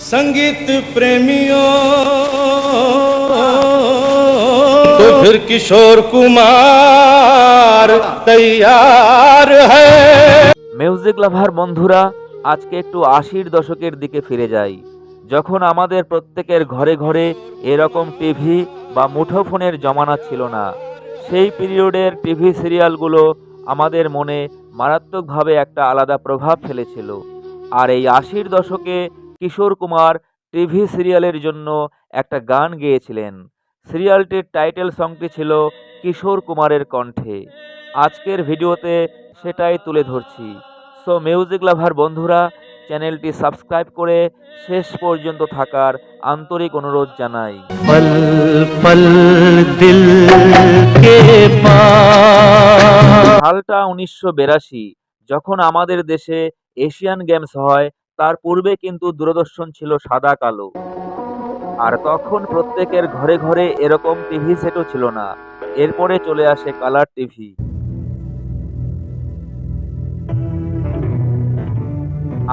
संगीत प्रेमियों तो फिर किशोर कुमार तैयार है। মিউজিক লাভার বন্ধুরা, আজকে একটু ৮০-র দশকের দিকে ফিরে যাই, যখন আমাদের প্রত্যেকের ঘরে ঘরে এরকম টিভি বা মুঠোফোনের জমানা ছিল না। সেই পিরিয়ডের টিভি সিরিয়ালগুলো আমাদের মনে মারাত্মকভাবে একটা আলাদা প্রভাব ফেলেছিল। আর এই ৮০-র দশকে কিশোর কুমার টিভি সিরিয়ালের জন্য একটা গান গেয়েছিলেন। সিরিয়ালটির টাইটেল সংটি ছিল কিশোর কুমারের কণ্ঠে। আজকের ভিডিওতে সেটাই তুলে ধরছি। সো মিউজিক লাভার বন্ধুরা, চ্যানেলটি সাবস্ক্রাইব করে শেষ পর্যন্ত থাকার আন্তরিক অনুরোধ জানাই। पल पल दिल के पास। সালটা ১৯৮২, যখন আমাদের দেশে এশিয়ান গেমস হয়। তার পূর্বে কিন্তু দূরদর্শন ছিল সাদা কালো, আর তখন প্রত্যেকের ঘরে ঘরে এরকম টিভি সেটও ছিল না। এরপরে চলে আসে কালার টিভি।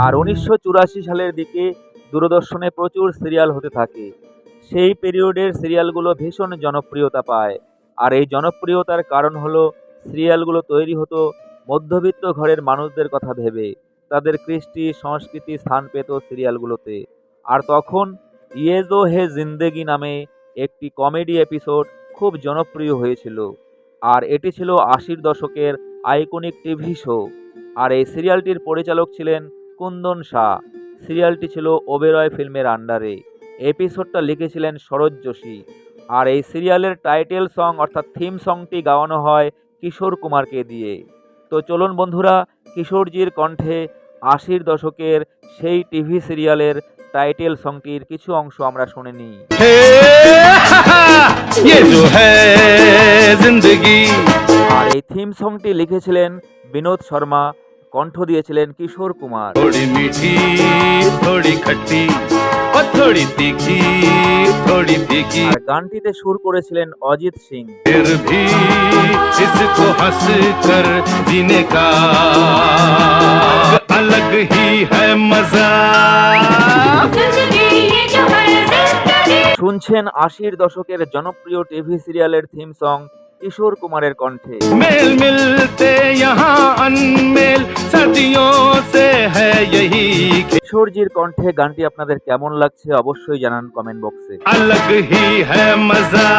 আর ১৯৮৪ সালের দিকে দূরদর্শনে প্রচুর সিরিয়াল হতে থাকে। সেই পিরিয়ডের সিরিয়ালগুলো ভীষণ জনপ্রিয়তা পায়। আর এই জনপ্রিয়তার কারণ হলো সিরিয়ালগুলো তৈরি হতো মধ্যবিত্ত ঘরের মানুষদের কথা ভেবে। তাদের কৃষ্টি সংস্কৃতি স্থান পেত সিরিয়ালগুলোতে। আর তখন ইয়ে জো হে জিন্দেগি নামে একটি কমেডি এপিসোড খুব জনপ্রিয় হয়েছিল। আর এটি ছিল ৮০-র দশকের আইকনিক টিভি শো। আর এই সিরিয়ালটির পরিচালক ছিলেন কুন্দন শাহ। সিরিয়ালটি ছিল ওবেরয় ফিল্মের আন্ডারে। এপিসোডটা লিখেছিলেন সরোজ যোশী। আর এই সিরিয়ালের টাইটেল সং অর্থাৎ থিম সংটি গাওয়ানো হয় কিশোর কুমারকে দিয়ে। তো চলুন বন্ধুরা, কিশোরজির কণ্ঠে ৮০-র দশকের সেই টিভি সিরিয়ালের টাইটেল সংটির কিছু অংশ আমরা শুনে নিই। ये जो है जिंदगी। আর এই থিম সংটি লিখেছিলেন বিনোদ শর্মা, কণ্ঠ দিয়েছিলেন কিশোর কুমার। थोड़ी मीठी थोड़ी खट्टी और थोड़ी तीखी थोड़ी तीखी। আর গানটিতে সুর করেছিলেন অজিত সিং। फिर भी इसको हंस कर जीने का अलग ही है मजा। শুনছেন ৮০-র দশকের জনপ্রিয় টিভি সিরিয়ালের থিম সং কিশোর কুমারের কণ্ঠে। मेल मिलते यहाँ अनमेल सदियों से है यही। কিশোরজির কণ্ঠে গানটি আপনাদের কেমন লাগছে অবশ্যই জানান কমেন্ট বক্সে। अलग ही है मजा।